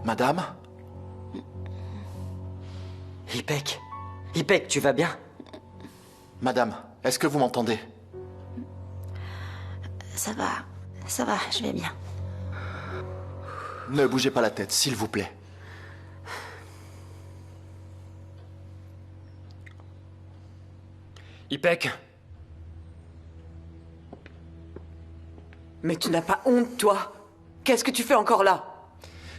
Madame? Ipek. Ipek, tu vas bien? Madame, est-ce que vous m'entendez? Ça va, je vais bien. Ne bougez pas la tête, s'il vous plaît. Ipek. Mais tu n'as pas honte, toi? Qu'est-ce que tu fais encore là?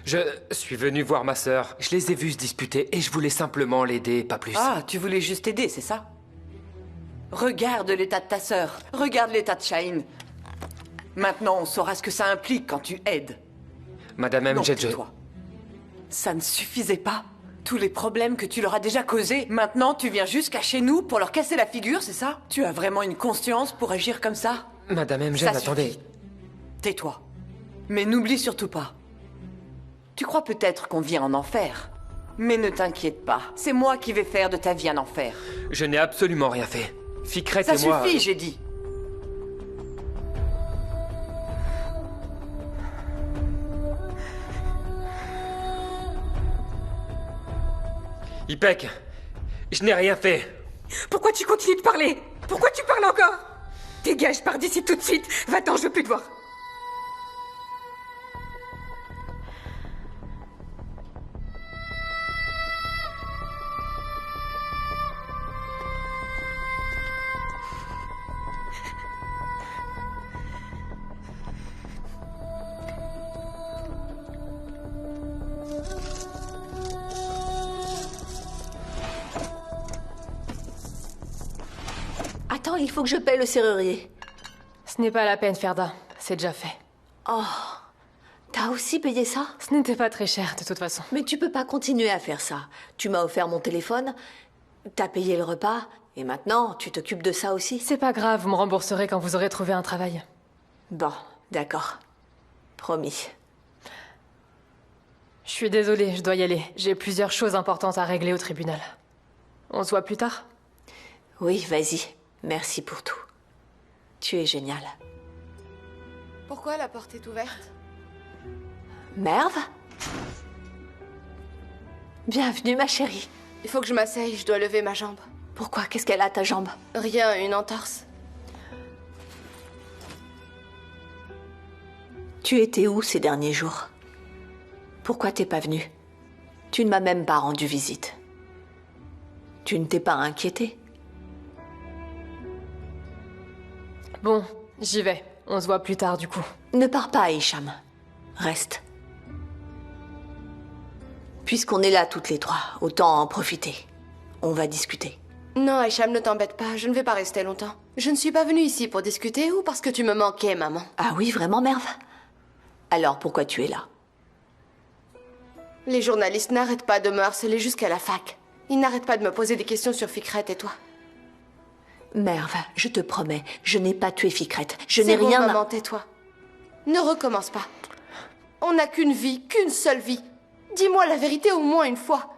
Je suis venu voir ma sœur. Je les ai vus se disputer et je voulais simplement l'aider, pas plus. Ah, tu voulais juste aider, c'est ça? Regarde l'état de ta sœur. Regarde l'état de Shaheen. Maintenant, on saura ce que ça implique quand tu aides. Madame Non, Amjad, tais-toi. Ça ne suffisait pas? Tous les problèmes que tu leur as déjà causés. Maintenant, tu viens jusqu'à chez nous pour leur casser la figure, c'est ça? Tu as vraiment une conscience pour agir comme ça? Madame Amjad, Ça attendez. suffit. Tais-toi. Mais n'oublie surtout pas. Tu crois peut-être qu'on vit en enfer. Mais ne t'inquiète pas. C'est moi qui vais faire de ta vie un enfer. Je n'ai absolument rien fait. Fikret Ça et moi... suffit, j'ai dit. Ipek, je n'ai rien fait. Pourquoi tu continues de parler? Pourquoi tu parles encore? Dégage, pars d'ici tout de suite. Va-t'en, je veux plus te voir. Attends, il faut que je paie le serrurier. Ce n'est pas la peine, Ferda. C'est déjà fait. Oh, t'as aussi payé ça? Ce n'était pas très cher, de toute façon. Mais tu peux pas continuer à faire ça. Tu m'as offert mon téléphone, t'as payé le repas, et maintenant, tu t'occupes de ça aussi? C'est pas grave, vous me rembourserez quand vous aurez trouvé un travail. Bon, d'accord. Promis. Je suis désolée, je dois y aller. J'ai plusieurs choses importantes à régler au tribunal. On se voit plus tard? Oui, vas-y. Merci pour tout. Tu es génial. Pourquoi la porte est ouverte? Merve? Bienvenue, ma chérie. Il faut que je m'asseye, je dois lever ma jambe. Pourquoi? Qu'est-ce qu'elle a, ta jambe? Rien, une entorse. Tu étais où ces derniers jours? Pourquoi t'es pas venue? Tu ne m'as même pas rendu visite. Tu ne t'es pas inquiétée? Bon, j'y vais. On se voit plus tard, du coup. Ne pars pas, Hicham. Reste. Puisqu'on est là toutes les trois, autant en profiter. On va discuter. Non, Hicham, ne t'embête pas, je ne vais pas rester longtemps. Je ne suis pas venue ici pour discuter ou parce que tu me manquais, maman. Ah oui, vraiment, Merve? Alors pourquoi tu es là? Les journalistes n'arrêtent pas de me harceler jusqu'à la fac. Ils n'arrêtent pas de me poser des questions sur Fikret et toi. Merve, je te promets, je n'ai pas tué Fikret. Je n'ai C'est bon, rien maman, tais-toi. Ne recommence pas. On n'a qu'une vie, qu'une seule vie. Dis-moi la vérité au moins une fois.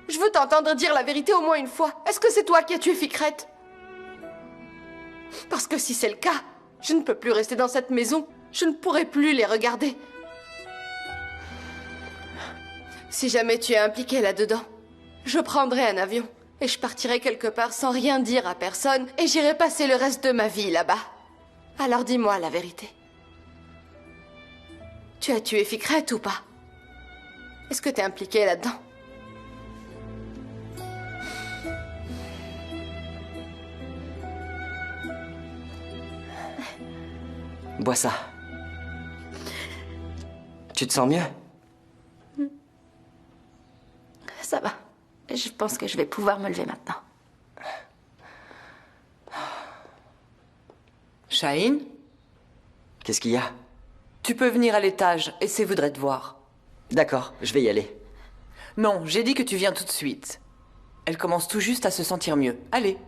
Je veux t'entendre dire la vérité au moins une fois. Est-ce que c'est toi qui as tué Fikret? Parce que si c'est le cas, je ne peux plus rester dans cette maison. Je ne pourrai plus les regarder. Si jamais tu es impliqué là-dedans, je prendrai un avion et je partirai quelque part sans rien dire à personne et j'irai passer le reste de ma vie là-bas. Alors dis-moi la vérité. Tu as tué Fikret ou pas? Est-ce que t'es impliqué là-dedans? Bois ça. Tu te sens mieux? Ça va. Je pense que je vais pouvoir me lever maintenant. Shaheen, Qu'est-ce qu'il y a? tu peux venir à l'étage, Essay voudrait te voir. D'accord, je vais y aller. Non, j'ai dit que tu viens tout de suite. Elle commence tout juste à se sentir mieux. Allez.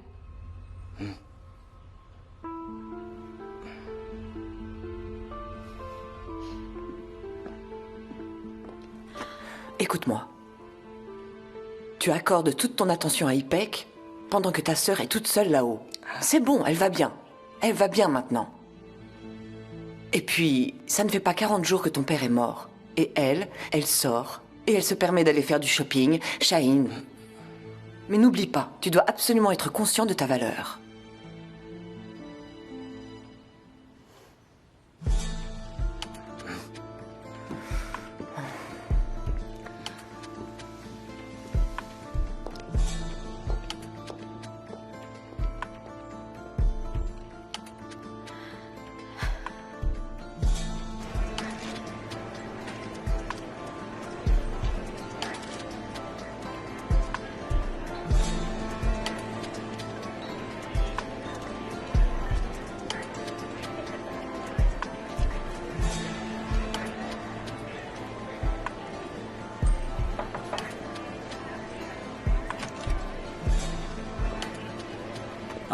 Écoute-moi. Tu accordes toute ton attention à Ipek pendant que ta sœur est toute seule là-haut. C'est bon, elle va bien. Elle va bien maintenant. Et puis, ça ne fait pas 40 jours que ton père est mort. Et elle sort Et elle se permet d'aller faire du shopping. Shaheen. Mais n'oublie pas, tu dois absolument être conscient de ta valeur.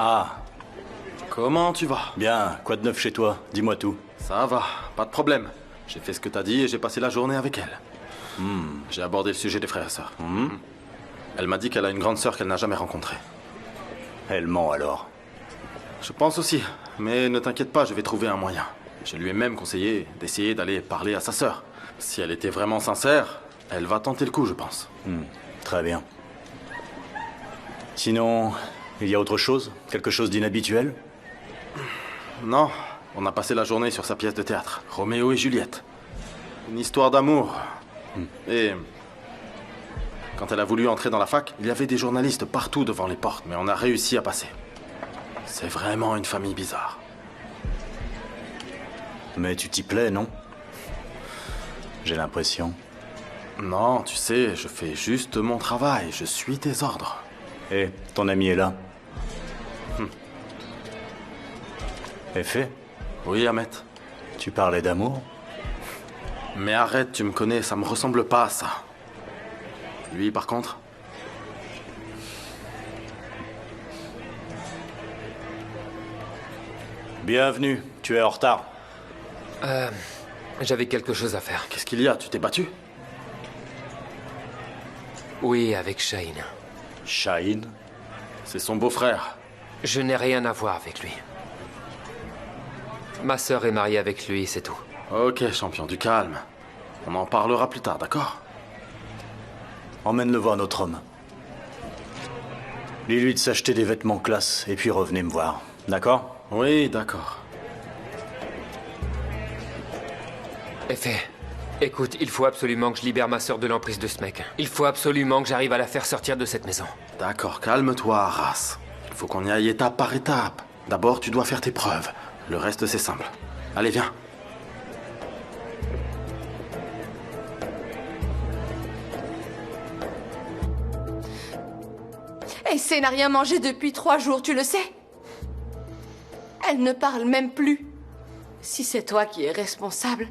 Ah, Comment tu vas? bien, quoi de neuf chez toi? Dis-moi tout. Ça va, pas de problème. J'ai fait ce que t'as dit et j'ai passé la journée avec elle. J'ai abordé le sujet des frères et sœurs. Elle m'a dit qu'elle a une grande sœur qu'elle n'a jamais rencontrée. Elle ment alors. Je pense aussi, mais ne t'inquiète pas, je vais trouver un moyen. Je lui ai même conseillé d'essayer d'aller parler à sa sœur. Si elle était vraiment sincère, elle va tenter le coup, je pense. Très bien. Sinon, il y a autre chose? Quelque chose d'inhabituel? Non, on a passé la journée sur sa pièce de théâtre, Roméo et Juliette. Une histoire d'amour. Et quand elle a voulu entrer dans la fac, il y avait des journalistes partout devant les portes, mais on a réussi à passer. C'est vraiment une famille bizarre. Mais tu t'y plais, non? J'ai l'impression. Non, tu sais, je fais juste mon travail, je suis tes ordres. Et ton ami est là? Et fait? Oui, Ahmet. Tu parlais d'amour? Mais arrête, tu me connais, ça me ressemble pas à ça. Lui, par contre... Bienvenue, tu es en retard. J'avais quelque chose à faire. Qu'est-ce qu'il y a? Tu t'es battu? Oui, avec Shaheen. Shaheen? C'est son beau-frère. Je n'ai rien à voir avec lui. Ma sœur est mariée avec lui, c'est tout. Ok, champion, du calme. On en parlera plus tard, d'accord? Emmène-le voir notre homme. Dis-lui de s'acheter des vêtements classe, et puis revenez me voir. D'accord? Oui, d'accord. Effet. Écoute, il faut absolument que je libère ma sœur de l'emprise de ce mec. Il faut absolument que j'arrive à la faire sortir de cette maison. D'accord, calme-toi, Arras. Il faut qu'on y aille étape par étape. D'abord, tu dois faire tes preuves. Le reste, c'est simple. Allez, viens. Aïssé n'a rien mangé depuis 3 jours, tu le sais? Elle ne parle même plus. Si c'est toi qui es responsable...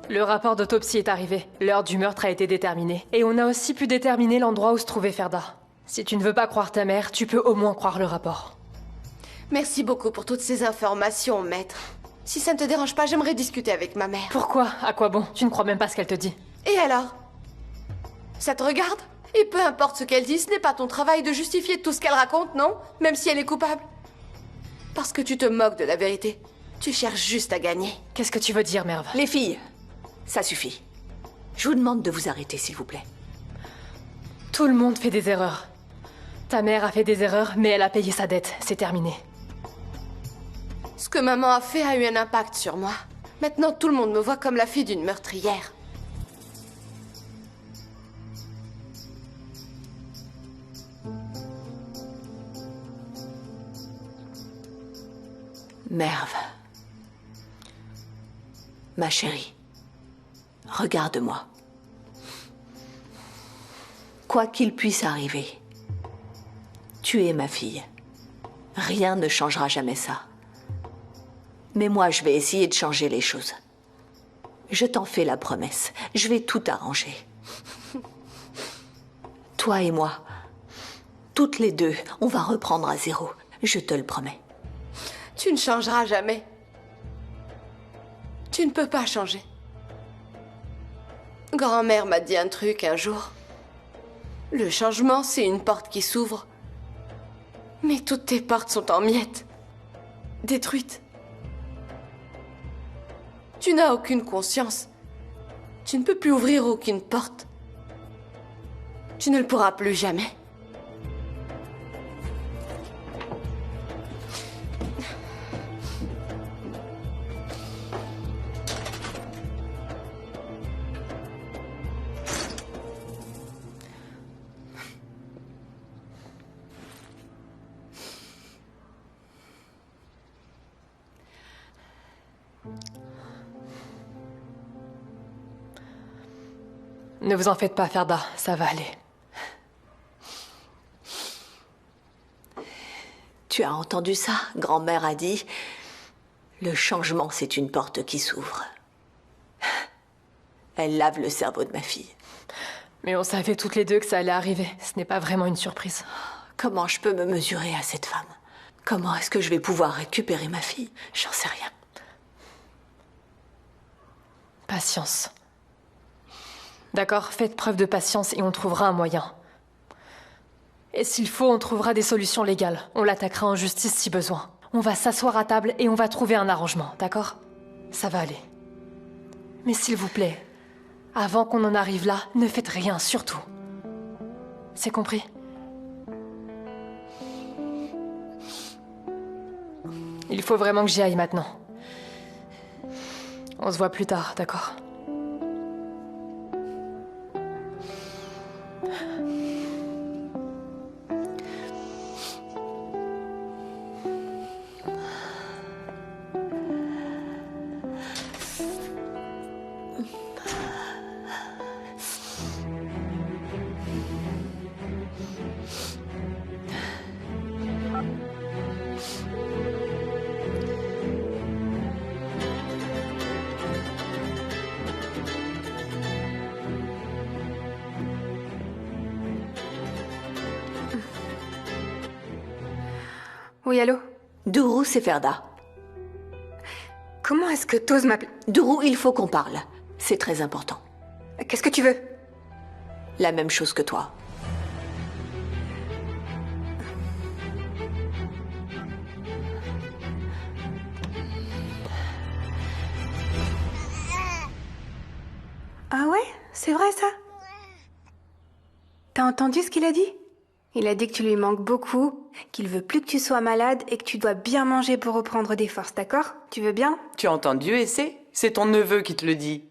Le rapport d'autopsie est arrivé. L'heure du meurtre a été déterminée. Et on a aussi pu déterminer l'endroit où se trouvait Ferda. Si tu ne veux pas croire ta mère, tu peux au moins croire le rapport. Merci beaucoup pour toutes ces informations, maître. Si ça ne te dérange pas, j'aimerais discuter avec ma mère. Pourquoi? À quoi bon? Tu ne crois même pas ce qu'elle te dit. Et alors? Ça te regarde? Et peu importe ce qu'elle dit, ce n'est pas ton travail de justifier tout ce qu'elle raconte, non? Même si elle est coupable. Parce que tu te moques de la vérité. Tu cherches juste à gagner. Qu'est-ce que tu veux dire, Merve? Les filles, ça suffit. Je vous demande de vous arrêter, s'il vous plaît. Tout le monde fait des erreurs. Ta mère a fait des erreurs, mais elle a payé sa dette. C'est terminé. Ce que maman a fait a eu un impact sur moi. Maintenant, tout le monde me voit comme la fille d'une meurtrière. Merve. Ma chérie. Regarde-moi. Quoi qu'il puisse arriver, tu es ma fille. Rien ne changera jamais ça. Mais moi, je vais essayer de changer les choses. Je t'en fais la promesse. Je vais tout arranger. Toi et moi, toutes les deux, on va reprendre à zéro. Je te le promets. Tu ne changeras jamais. Tu ne peux pas changer. Grand-mère m'a dit un truc un jour. Le changement, c'est une porte qui s'ouvre. Mais toutes tes portes sont en miettes. Détruites. Tu n'as aucune conscience. Tu ne peux plus ouvrir aucune porte. Tu ne le pourras plus jamais. Ne vous en faites pas, Ferda, ça va aller. Tu as entendu ça? Grand-mère a dit, le changement, c'est une porte qui s'ouvre. Elle lave le cerveau de ma fille. Mais on savait toutes les deux que ça allait arriver. Ce n'est pas vraiment une surprise. Comment je peux me mesurer à cette femme? Comment est-ce que je vais pouvoir récupérer ma fille? J'en sais rien. Patience. D'accord, faites preuve de patience et on trouvera un moyen. Et s'il faut, on trouvera des solutions légales. On l'attaquera en justice si besoin. On va s'asseoir à table et on va trouver un arrangement, d'accord? Ça va aller. Mais s'il vous plaît, avant qu'on en arrive là, ne faites rien, surtout. C'est compris? Il faut vraiment que j'y aille maintenant. On se voit plus tard, d'accord? Oui, allô? Dourou, c'est Ferda. Comment est-ce que t'oses m'appeler? Dourou, il faut qu'on parle. C'est très important. Qu'est-ce que tu veux? La même chose que toi. Ah ouais? C'est vrai ça? T'as entendu ce qu'il a dit? Il a dit que tu lui manques beaucoup, qu'il veut plus que tu sois malade et que tu dois bien manger pour reprendre des forces, d'accord? Tu veux bien? Tu as entendu, Essay? C'est ton neveu qui te le dit.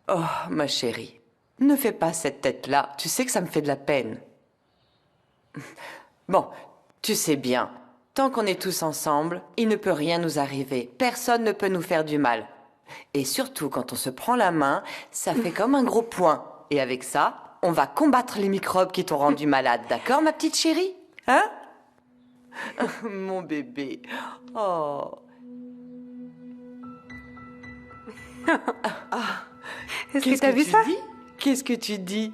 Oh, ma chérie, ne fais pas cette tête-là. Tu sais que ça me fait de la peine. Bon, tu sais bien, tant qu'on est tous ensemble, il ne peut rien nous arriver. Personne ne peut nous faire du mal. Et surtout, quand on se prend la main, ça fait comme un gros poing. Et avec ça, on va combattre les microbes qui t'ont rendu malade, d'accord, ma petite chérie? Hein? Mon bébé. Oh. Est-ce que t'as vu ça? Qu'est-ce que tu dis?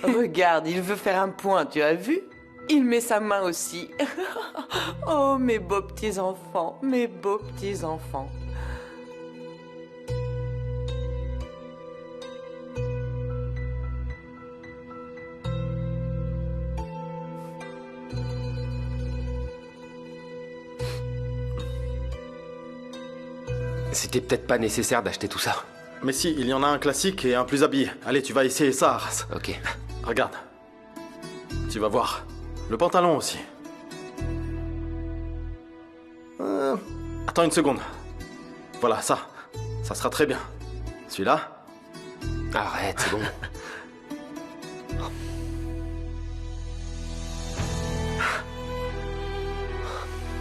Regarde, il veut faire un point, tu as vu? Il met sa main aussi. Oh, mes beaux petits enfants, mes beaux petits enfants. C'était peut-être pas nécessaire d'acheter tout ça. Mais si, il y en a un classique et un plus habillé. Allez, tu vas essayer ça, Arras. Ok. Regarde. Tu vas voir. Le pantalon aussi. Attends une seconde. Voilà, ça. Ça sera très bien. Celui-là? Arrête, c'est bon.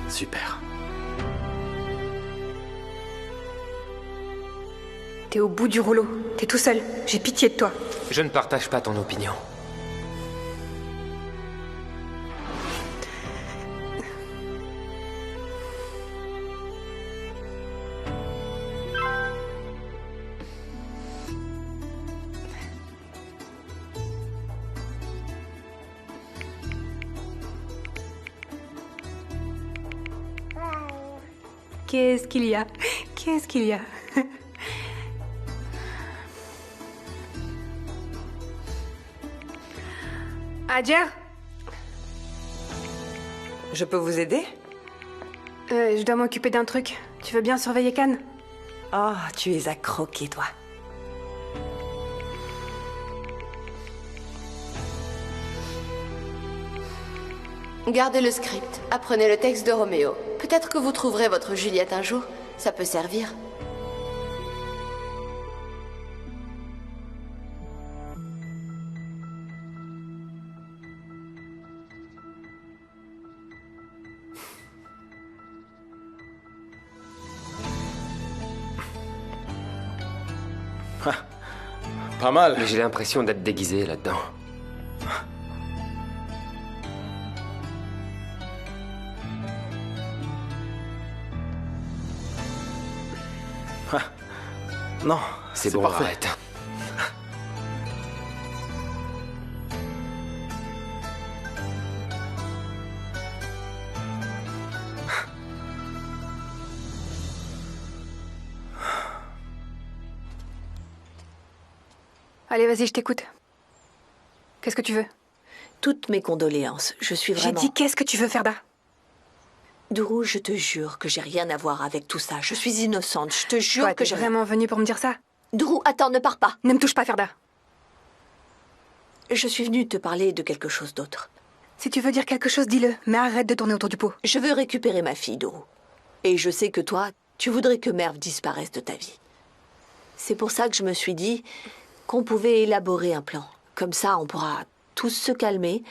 Super. T'es au bout du rouleau. T'es tout seul. J'ai pitié de toi. Je ne partage pas ton opinion. Qu'est-ce qu'il y a? Qu'est-ce qu'il y a? Adjer? Je peux vous aider? Je dois m'occuper d'un truc. Tu veux bien surveiller Cannes? Oh, tu es à croquer, toi. Gardez le script, apprenez le texte de Roméo. Peut-être que vous trouverez votre Juliette un jour. Ça peut servir. Pas mal. Mais j'ai l'impression d'être déguisé là-dedans. Non, C'est bon, parfait. arrête. Allez, vas-y, je t'écoute. Qu'est-ce que tu veux? Toutes mes condoléances. Je suis J'ai vraiment... dit qu'est-ce que tu veux, Ferda? Dourou, je te jure que j'ai rien à voir avec tout ça. Je suis innocente. Je te jure Toi, que t'es j'ai... vraiment venu pour me dire ça? Dourou, attends, ne pars pas. Ne me touche pas, Ferda. Je suis venue te parler de quelque chose d'autre. Si tu veux dire quelque chose, dis-le, mais arrête de tourner autour du pot. Je veux récupérer ma fille, Dourou. Et je sais que toi, tu voudrais que Merv disparaisse de ta vie. C'est pour ça que je me suis dit qu'on pouvait élaborer un plan. Comme ça, on pourra tous se calmer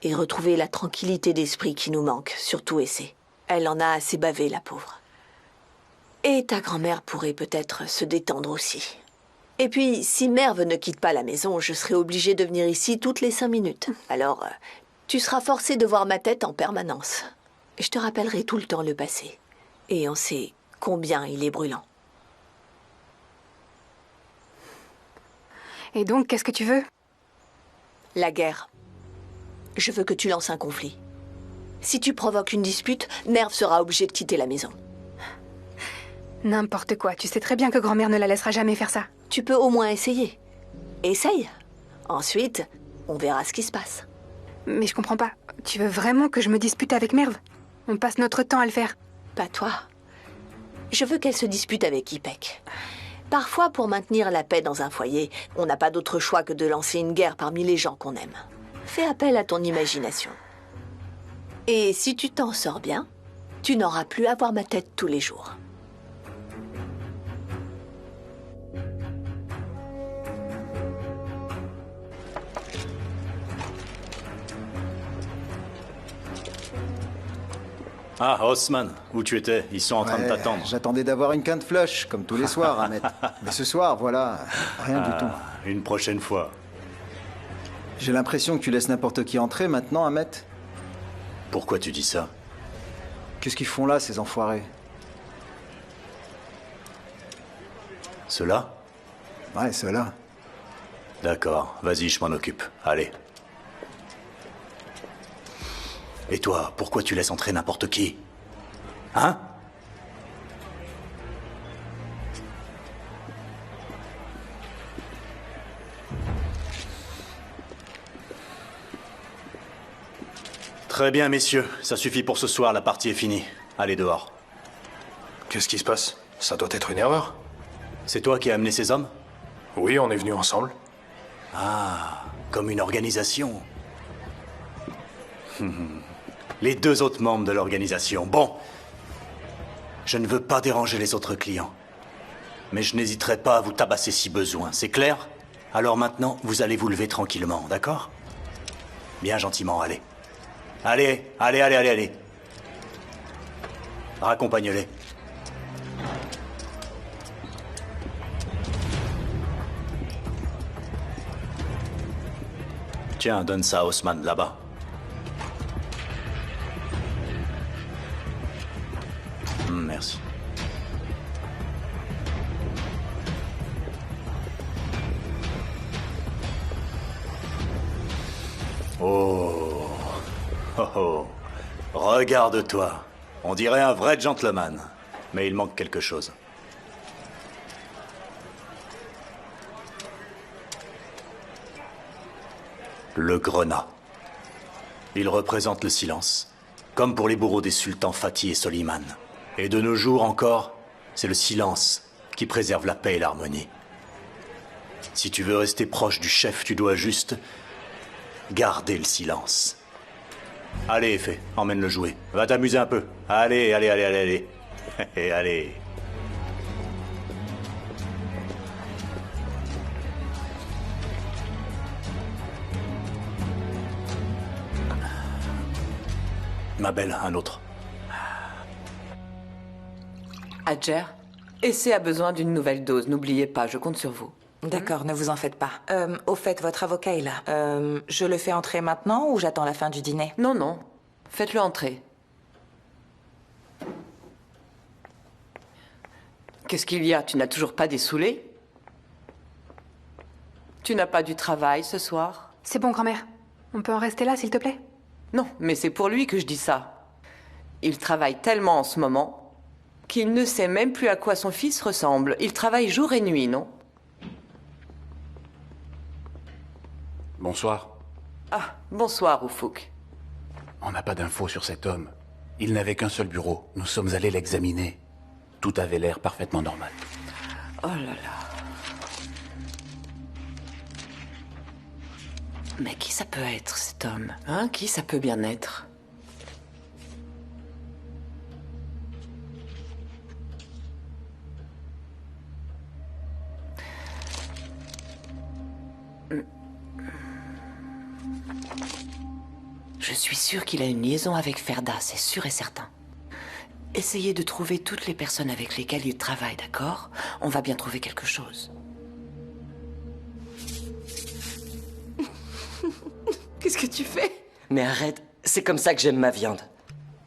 et retrouver la tranquillité d'esprit qui nous manque, surtout Essé. Elle en a assez bavé, la pauvre. Et ta grand-mère pourrait peut-être se détendre aussi. Et puis, si Merv ne quitte pas la maison, je serai obligée de venir ici toutes les 5 minutes. Alors, tu seras forcée de voir ma tête en permanence. Je te rappellerai tout le temps le passé. Et on sait combien il est brûlant. Et donc, qu'est-ce que tu veux? La guerre. Je veux que tu lances un conflit. Si tu provoques une dispute, Merv sera obligé de quitter la maison. N'importe quoi. Tu sais très bien que grand-mère ne la laissera jamais faire ça. Tu peux au moins essayer. Essaye. Ensuite, on verra ce qui se passe. Mais je comprends pas. Tu veux vraiment que je me dispute avec Merv? On passe notre temps à le faire. Pas toi. Je veux qu'elle se dispute avec Ipek. Parfois, pour maintenir la paix dans un foyer, on n'a pas d'autre choix que de lancer une guerre parmi les gens qu'on aime. Fais appel à ton imagination. Et si tu t'en sors bien, tu n'auras plus à voir ma tête tous les jours. Ah, Haussmann, où tu étais? Ils sont en train de t'attendre. J'attendais d'avoir une quinte flush, comme tous les soirs, Ahmet. Mais ce soir, voilà, rien du tout. Une prochaine fois. J'ai l'impression que tu laisses n'importe qui entrer maintenant, Ahmet. Pourquoi tu dis ça? Qu'est-ce qu'ils font là, ces enfoirés? Ceux-là? Ouais, ceux-là. D'accord, vas-y, je m'en occupe. Allez. Et toi, pourquoi tu laisses entrer n'importe qui? Hein? Très bien, messieurs. Ça suffit pour ce soir, la partie est finie. Allez dehors. Qu'est-ce qui se passe? Ça doit être une erreur. C'est toi qui as amené ces hommes? Oui, on est venus ensemble. Ah, comme une organisation. Les 2 autres membres de l'organisation. Bon. Je ne veux pas déranger les autres clients. Mais je n'hésiterai pas à vous tabasser si besoin, c'est clair? Alors maintenant, vous allez vous lever tranquillement, d'accord? Bien gentiment, allez. Allez, allez, allez, allez, allez. Raccompagne-les. Tiens, donne ça à Haussmann, là-bas. Merci. Oh. Oh oh. Regarde-toi. On dirait un vrai gentleman. Mais il manque quelque chose. Le grenat. Il représente le silence. Comme pour les bourreaux des sultans Fatih et Soliman. Et de nos jours encore, c'est le silence qui préserve la paix et l'harmonie. Si tu veux rester proche du chef, tu dois juste garder le silence. Allez, Effet, emmène-le jouer. Va t'amuser un peu. Allez, allez, allez, allez, allez. Allez. Ma belle, un autre. Adjer, Essay a besoin d'une nouvelle dose. N'oubliez pas, je compte sur vous. D'accord, ne vous en faites pas. Au fait, votre avocat est là. Je le fais entrer maintenant ou j'attends la fin du dîner? Non, non. Faites-le entrer. Qu'est-ce qu'il y a? Tu n'as toujours pas dessoulé? Tu n'as pas du travail ce soir? C'est bon, grand-mère. On peut en rester là, s'il te plaît? Non, mais c'est pour lui que je dis ça. Il travaille tellement en ce moment qu'il ne sait même plus à quoi son fils ressemble. Il travaille jour et nuit, non? Bonsoir. Ah, bonsoir, Oufouk. On n'a pas d'infos sur cet homme. Il n'avait qu'un seul bureau. Nous sommes allés l'examiner. Tout avait l'air parfaitement normal. Oh là là. Mais qui ça peut être, cet homme? Hein? Qui ça peut bien être? Je suis sûre qu'il a une liaison avec Ferda, c'est sûr et certain. Essayez de trouver toutes les personnes avec lesquelles il travaille, d'accord? On va bien trouver quelque chose. Qu'est-ce que tu fais? Mais arrête, c'est comme ça que j'aime ma viande.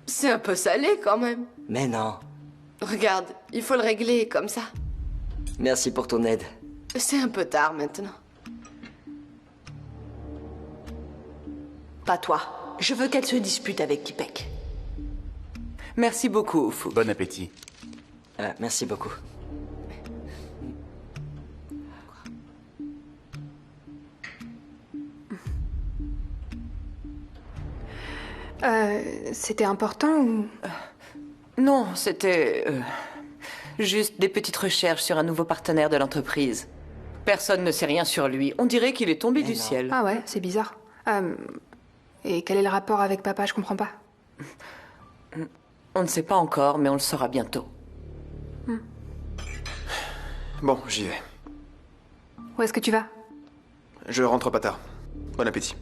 C'est un peu salé quand même. Mais non. Regarde, il faut le régler comme ça. Merci pour ton aide. C'est un peu tard maintenant. Pas toi. Je veux qu'elle se dispute avec Kipek. Merci beaucoup, Oufouk. Bon appétit. Merci beaucoup. C'était important ou... Non, c'était... juste des petites recherches sur un nouveau partenaire de l'entreprise. Personne ne sait rien sur lui. On dirait qu'il est tombé du ciel. Ah ouais, c'est bizarre. Et quel est le rapport avec papa? Je comprends pas. On ne sait pas encore, mais on le saura bientôt. Bon, j'y vais. Où est-ce que tu vas? Je rentre pas tard. Bon appétit.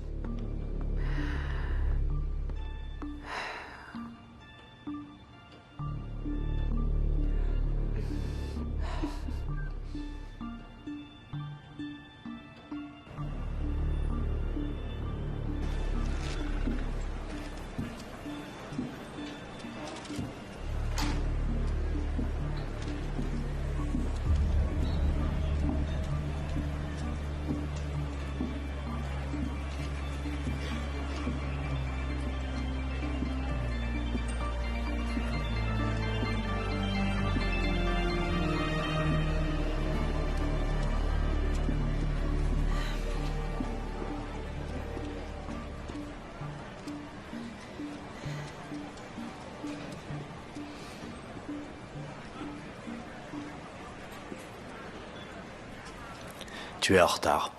Tu es en retard.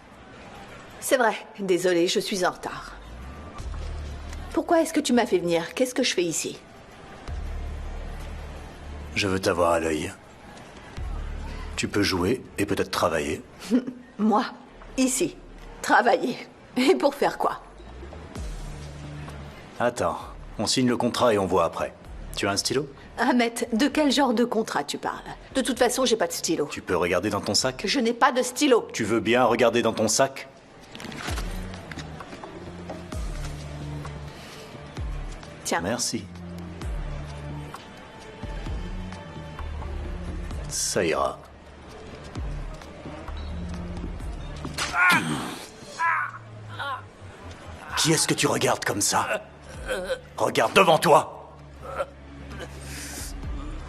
C'est vrai. Désolée, je suis en retard. Pourquoi est-ce que tu m'as fait venir? Qu'est-ce que je fais ici? Je veux t'avoir à l'œil. Tu peux jouer et peut-être travailler. Moi? Ici? Travailler? Et pour faire quoi? Attends, on signe le contrat et on voit après. Tu as un stylo? Ahmed, de quel genre de contrat tu parles? De toute façon, j'ai pas de stylo. Tu peux regarder dans ton sac? Je n'ai pas de stylo. Tu veux bien regarder dans ton sac? Tiens. Merci. Ça ira. Qui est-ce que tu regardes comme ça? Regarde devant toi!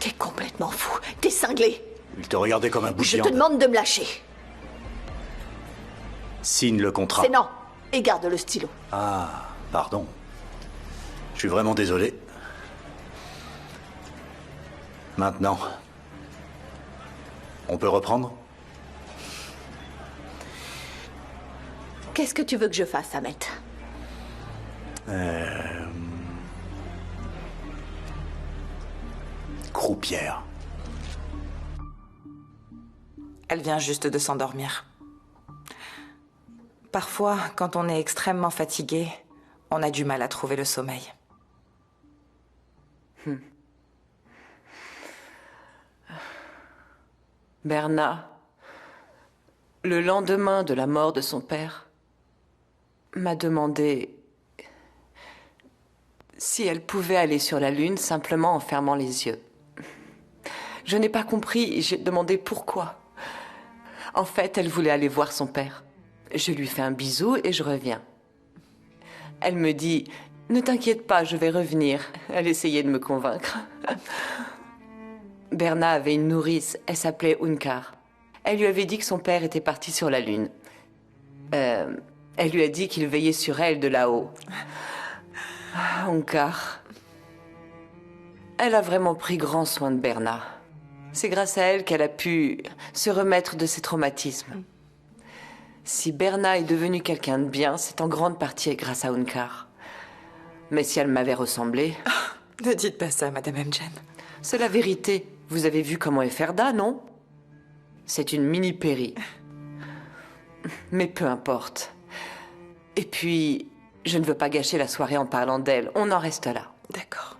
T'es complètement fou. T'es cinglé. Il te regardait comme un bout de Je te viande. demande de me lâcher. Signe le contrat. C'est non. Et garde le stylo. Ah, pardon. Je suis vraiment désolé. Maintenant, on peut reprendre? Qu'est-ce que tu veux que je fasse, Ahmed? croupière. Elle vient juste de s'endormir. Parfois, quand on est extrêmement fatigué, on a du mal à trouver le sommeil. Berna, le lendemain de la mort de son père, m'a demandé si elle pouvait aller sur la Lune simplement en fermant les yeux. Je n'ai pas compris et j'ai demandé pourquoi. En fait, elle voulait aller voir son père. Je lui fais un bisou et je reviens. Elle me dit « Ne t'inquiète pas, je vais revenir ». Elle essayait de me convaincre. Berna avait une nourrice, elle s'appelait Unkar. Elle lui avait dit que son père était parti sur la Lune. Elle lui a dit qu'il veillait sur elle de là-haut. Unkar. Elle a vraiment pris grand soin de Berna. C'est grâce à elle qu'elle a pu se remettre de ses traumatismes. Si Berna est devenue quelqu'un de bien, c'est en grande partie grâce à Unkar. Mais si elle m'avait ressemblé... Ne dites pas ça, Madame Mgen. C'est la vérité. Vous avez vu comment est Ferda, non? C'est une mini-péri. Mais peu importe. Et puis, je ne veux pas gâcher la soirée en parlant d'elle. On en reste là. D'accord.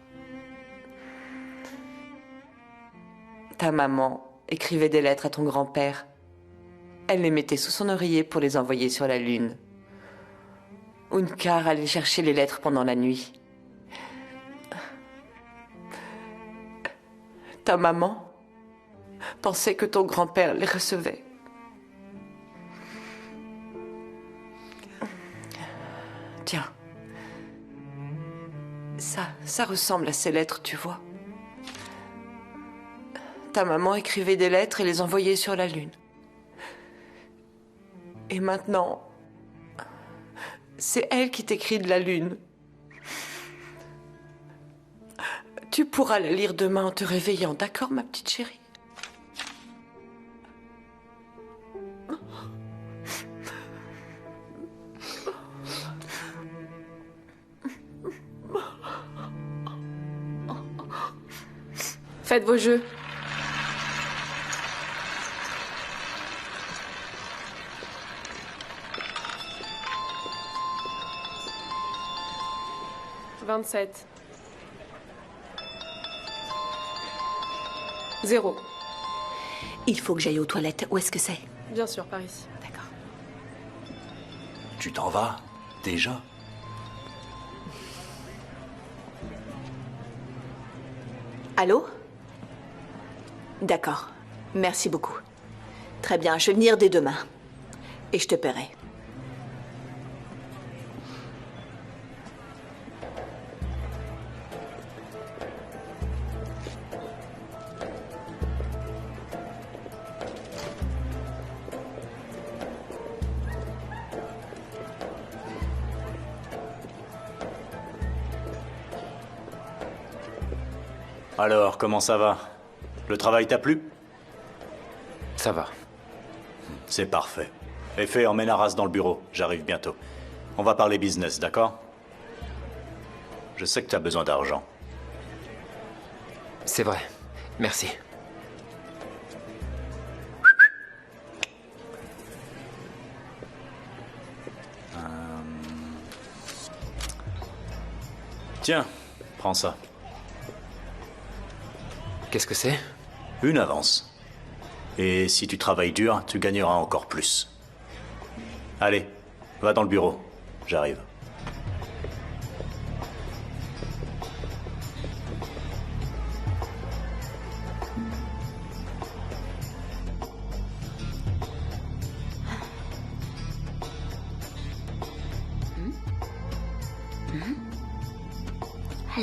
Ta maman écrivait des lettres à ton grand-père. Elle les mettait sous son oreiller pour les envoyer sur la Lune. Unkar allait chercher les lettres pendant la nuit. Ta maman pensait que ton grand-père les recevait. Tiens. Ça ressemble à ces lettres, tu vois. Ta maman écrivait des lettres et les envoyait sur la Lune. Et maintenant, c'est elle qui t'écrit de la Lune. Tu pourras la lire demain en te réveillant, d'accord, ma petite chérie? Faites vos jeux. « 27. 0. Il faut que j'aille aux toilettes. Où est-ce que c'est? Bien sûr, par ici. D'accord. Tu t'en vas? Déjà? Allô? D'accord. Merci beaucoup. Très bien, je vais venir dès demain. Et je te paierai. Alors, comment ça va? Le travail t'a plu? Ça va. C'est parfait. Effet, emmène Arras dans le bureau. J'arrive bientôt. On va parler business, d'accord? Je sais que t'as besoin d'argent. C'est vrai. Merci. Tiens, prends ça. Qu'est-ce que c'est? Une avance. Et si tu travailles dur, tu gagneras encore plus. Allez, va dans le bureau. J'arrive.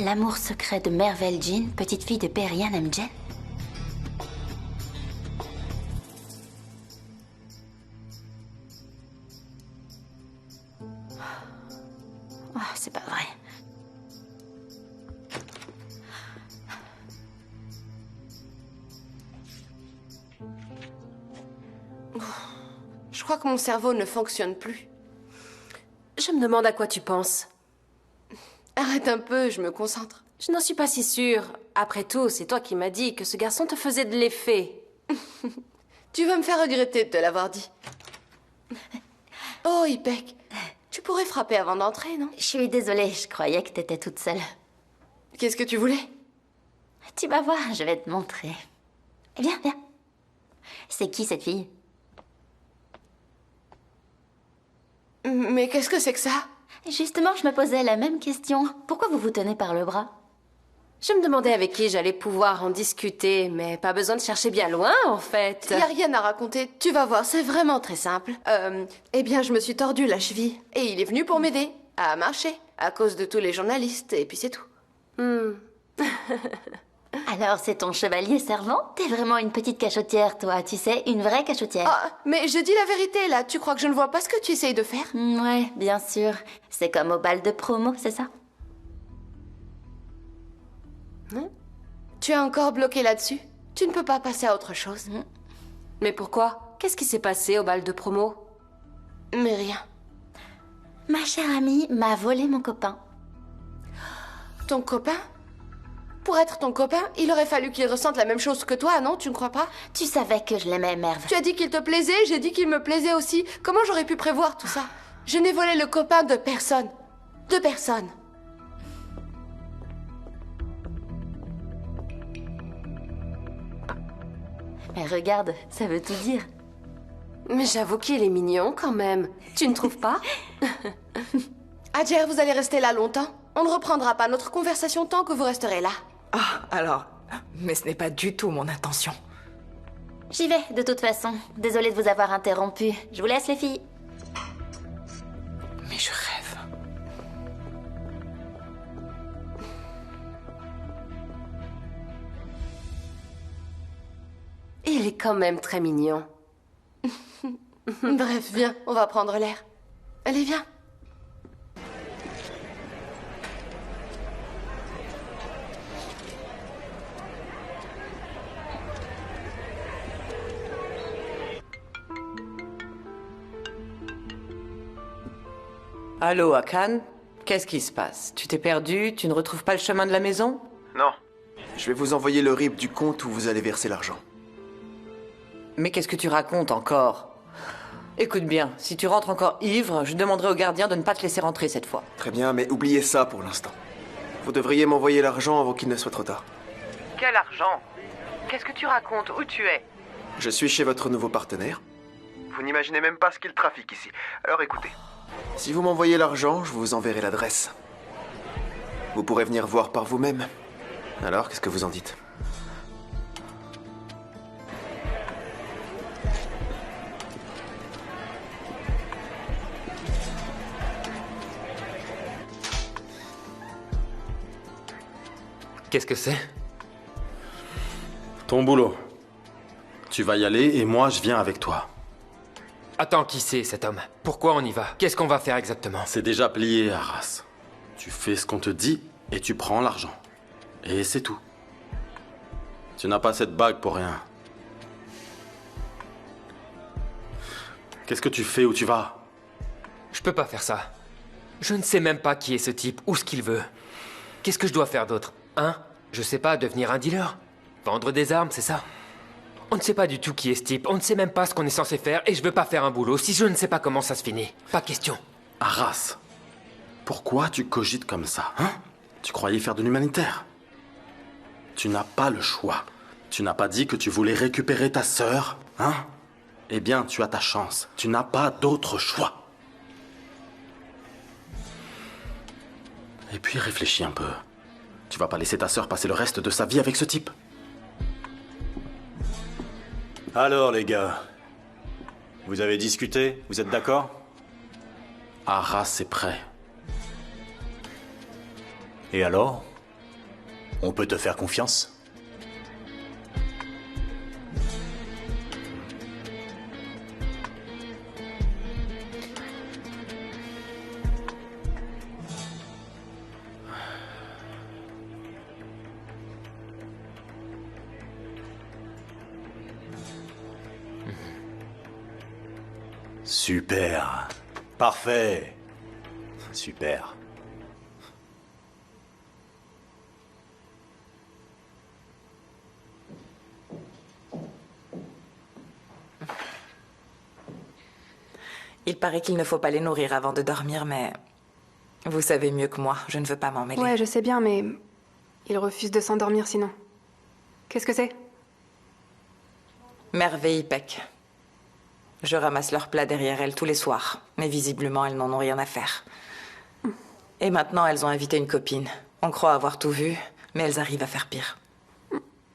L'amour secret de Mervel Jean, petite fille de Perian Mgen. Oh, c'est pas vrai. Je crois que mon cerveau ne fonctionne plus. Je me demande à quoi tu penses. Arrête un peu, je me concentre. Je n'en suis pas si sûre. Après tout, c'est toi qui m'as dit que ce garçon te faisait de l'effet. Tu vas me faire regretter de te l'avoir dit. Oh, Ipek, tu pourrais frapper avant d'entrer, non? Je suis désolée, je croyais que t'étais toute seule. Qu'est-ce que tu voulais? Tu vas voir, je vais te montrer. Viens, viens. C'est qui cette fille? Mais qu'est-ce que c'est que ça? Justement, je me posais la même question. Pourquoi vous vous tenez par le bras? Je me demandais avec qui j'allais pouvoir en discuter, mais pas besoin de chercher bien loin, en fait. Y a rien à raconter, tu vas voir, c'est vraiment très simple. Eh bien, je me suis tordu la cheville, et il est venu pour m'aider à marcher, à cause de tous les journalistes, et puis c'est tout. Alors, c'est ton chevalier servant? T'es vraiment une petite cachotière, toi, tu sais, une vraie cachotière. Ah, mais je dis la vérité, là, tu crois que je ne vois pas ce que tu essayes de faire? Ouais, bien sûr. C'est comme au bal de promo, c'est ça? Tu es encore bloqué là-dessus? Tu ne peux pas passer à autre chose? Mais pourquoi? Qu'est-ce qui s'est passé au bal de promo? Mais rien. Ma chère amie m'a volé mon copain. Ton copain? Pour être ton copain, il aurait fallu qu'il ressente la même chose que toi, non? Tu ne crois pas? Tu savais que je l'aimais, Merve. Tu as dit qu'il te plaisait, j'ai dit qu'il me plaisait aussi. Comment j'aurais pu prévoir tout ça? Je n'ai volé le copain de personne. De personne. Mais regarde, ça veut tout dire. Mais j'avoue qu'il est mignon quand même. Tu ne trouves pas? Adjer, vous allez rester là longtemps? On ne reprendra pas notre conversation tant que vous resterez là. Ah, alors... Mais ce n'est pas du tout mon intention. J'y vais, de toute façon. Désolée de vous avoir interrompu. Je vous laisse, les filles. Mais je rêve. Il est quand même très mignon. Bref, viens, on va prendre l'air. Allez, viens. Allô, Akan? Qu'est-ce qui se passe? Tu t'es perdu? Tu ne retrouves pas le chemin de la maison? Non. Je vais vous envoyer le RIB du compte où vous allez verser l'argent. Mais qu'est-ce que tu racontes encore? Écoute bien, si tu rentres encore ivre, je demanderai au gardien de ne pas te laisser rentrer cette fois. Très bien, mais oubliez ça pour l'instant. Vous devriez m'envoyer l'argent avant qu'il ne soit trop tard. Quel argent? Qu'est-ce que tu racontes? Où tu es? Je suis chez votre nouveau partenaire. Vous n'imaginez même pas ce qu'il trafique ici. Alors écoutez. Si vous m'envoyez l'argent, je vous enverrai l'adresse. Vous pourrez venir voir par vous-même. Alors, qu'est-ce que vous en dites? Qu'est-ce que c'est? Ton boulot. Tu vas y aller et moi je viens avec toi. Attends, qui c'est cet homme? Pourquoi on y va? Qu'est-ce qu'on va faire exactement? C'est déjà plié, Arras. Tu fais ce qu'on te dit et tu prends l'argent. Et c'est tout. Tu n'as pas cette bague pour rien. Qu'est-ce que tu fais? Où tu vas? Je peux pas faire ça. Je ne sais même pas qui est ce type ou ce qu'il veut. Qu'est-ce que je dois faire d'autre? Hein? Je sais pas, devenir un dealer? Vendre des armes, c'est ça? On ne sait pas du tout qui est ce type, on ne sait même pas ce qu'on est censé faire et je veux pas faire un boulot si je ne sais pas comment ça se finit. Pas question. Arras, pourquoi tu cogites comme ça, hein? Tu croyais faire de l'humanitaire? Tu n'as pas le choix. Tu n'as pas dit que tu voulais récupérer ta sœur, hein? Eh bien, tu as ta chance. Tu n'as pas d'autre choix. Et puis réfléchis un peu. Tu vas pas laisser ta sœur passer le reste de sa vie avec ce type? Alors, les gars, vous avez discuté? Vous êtes d'accord? Arras est prêt. Et alors? On peut te faire confiance? Super. Parfait. Super. Il paraît qu'il ne faut pas les nourrir avant de dormir, mais... Vous savez mieux que moi, je ne veux pas m'en mêler. Ouais, je sais bien, mais... Ils refusent de s'endormir sinon. Qu'est-ce que c'est? Merveille Peck. Je ramasse leurs plats derrière elles tous les soirs, mais visiblement elles n'en ont rien à faire. Et maintenant elles ont invité une copine. On croit avoir tout vu, mais elles arrivent à faire pire.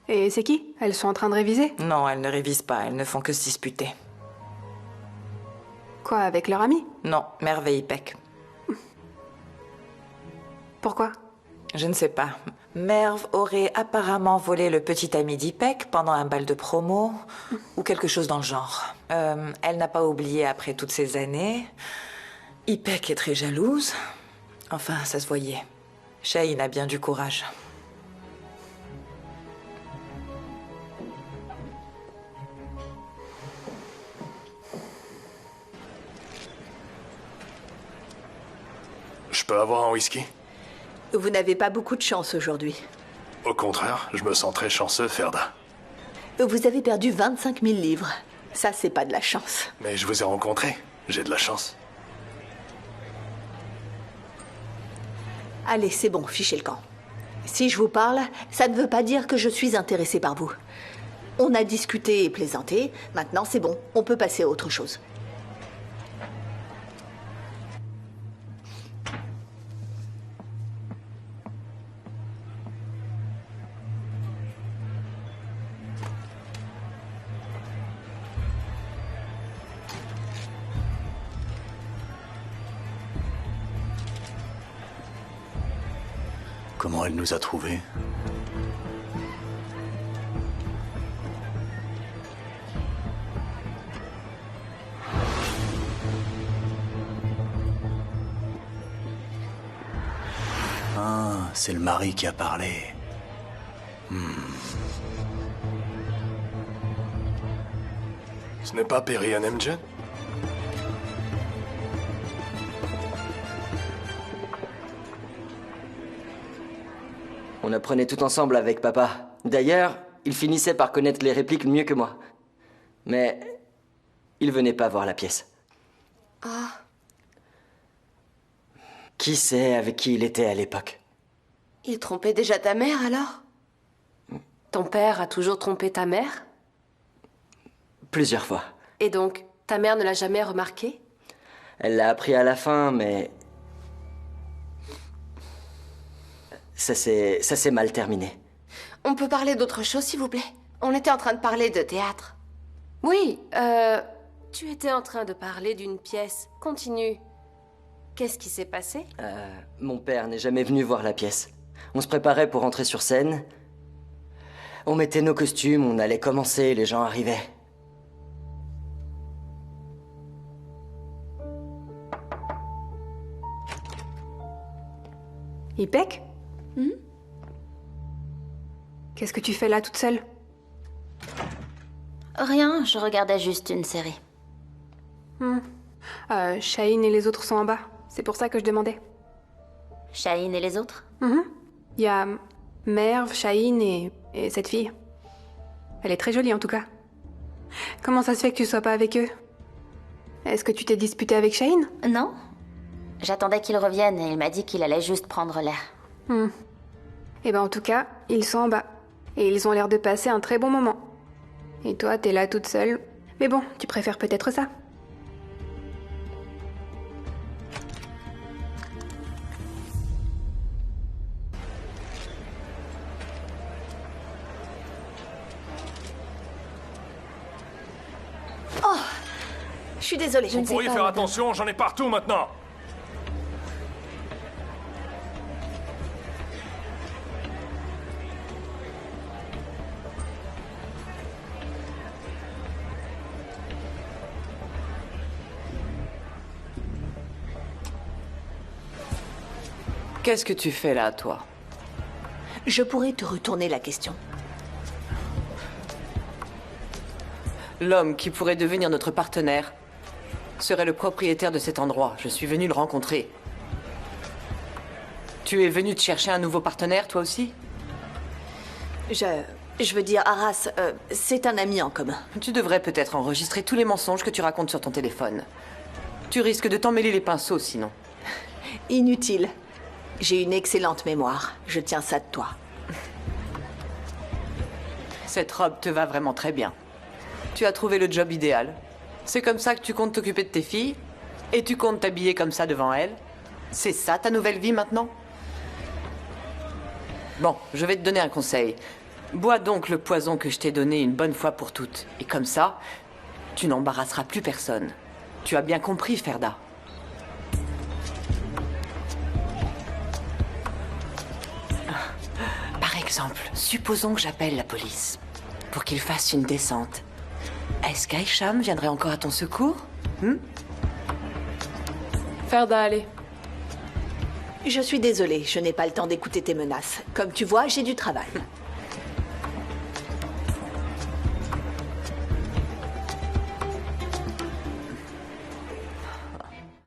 Et c'est qui? Elles sont en train de réviser? Non, elles ne révisent pas, elles ne font que se disputer. Quoi, avec leur ami? Non, Merveille Peck. Pourquoi? Je ne sais pas. Merve aurait apparemment volé le petit ami d'Ipek pendant un bal de promo, ou quelque chose dans le genre. Elle n'a pas oublié après toutes ces années. Ipek est très jalouse. Enfin, ça se voyait. Shane a bien du courage. Je peux avoir un whisky? Vous n'avez pas beaucoup de chance aujourd'hui. Au contraire, je me sens très chanceux, Ferda. Vous avez perdu 25 000 livres. Ça, c'est pas de la chance. Mais je vous ai rencontré. J'ai de la chance. Allez, c'est bon, fichez le camp. Si je vous parle, ça ne veut pas dire que je suis intéressée par vous. On a discuté et plaisanté. Maintenant, c'est bon. On peut passer à autre chose. Comment elle nous a trouvés? Ah, c'est le mari qui a parlé. Ce n'est pas Perry Amgen? On apprenait tout ensemble avec papa. D'ailleurs, il finissait par connaître les répliques mieux que moi. Mais il venait pas voir la pièce. Ah. Qui sait avec qui il était à l'époque? Il trompait déjà ta mère, alors? Ton père a toujours trompé ta mère? Plusieurs fois. Et donc, ta mère ne l'a jamais remarqué? Elle l'a appris à la fin, mais... Ça s'est mal terminé. On peut parler d'autre chose, s'il vous plaît? On était en train de parler de théâtre. Oui, tu étais en train de parler d'une pièce. Continue. Qu'est-ce qui s'est passé? Mon père n'est jamais venu voir la pièce. On se préparait pour entrer sur scène. On mettait nos costumes, on allait commencer, les gens arrivaient. Ipek? Qu'est-ce que tu fais là toute seule? Rien, je regardais juste une série. Shane et les autres sont en bas. C'est pour ça que je demandais. Shane et les autres? Il y a Merve, Shane et cette fille. Elle est très jolie en tout cas. Comment ça se fait que tu sois pas avec eux? Est-ce que tu t'es disputé avec Shane? Non. J'attendais qu'il revienne et il m'a dit qu'il allait juste prendre l'air. Eh ben en tout cas, ils sont en bas. Et ils ont l'air de passer un très bon moment. Et toi, t'es là toute seule. Mais bon, tu préfères peut-être ça. Oh! Je suis désolée. Vous pourriez faire attention, j'en ai partout maintenant. Qu'est-ce que tu fais là, toi? Je pourrais te retourner la question. L'homme qui pourrait devenir notre partenaire serait le propriétaire de cet endroit. Je suis venu le rencontrer. Tu es venu te chercher un nouveau partenaire, toi aussi? Je veux dire, Arras, c'est un ami en commun. Tu devrais peut-être enregistrer tous les mensonges que tu racontes sur ton téléphone. Tu risques de t'emmêler les pinceaux sinon. Inutile. J'ai une excellente mémoire. Je tiens ça de toi. Cette robe te va vraiment très bien. Tu as trouvé le job idéal. C'est comme ça que tu comptes t'occuper de tes filles? Et tu comptes t'habiller comme ça devant elles? C'est ça ta nouvelle vie maintenant? Bon, je vais te donner un conseil. Bois donc le poison que je t'ai donné une bonne fois pour toutes. Et comme ça, tu n'embarrasseras plus personne. Tu as bien compris, Ferda. Par exemple, supposons que j'appelle la police pour qu'ils fassent une descente. Est-ce qu'Aïcham viendrait encore à ton secours? Ferda, allez. Je suis désolée, je n'ai pas le temps d'écouter tes menaces. Comme tu vois, j'ai du travail.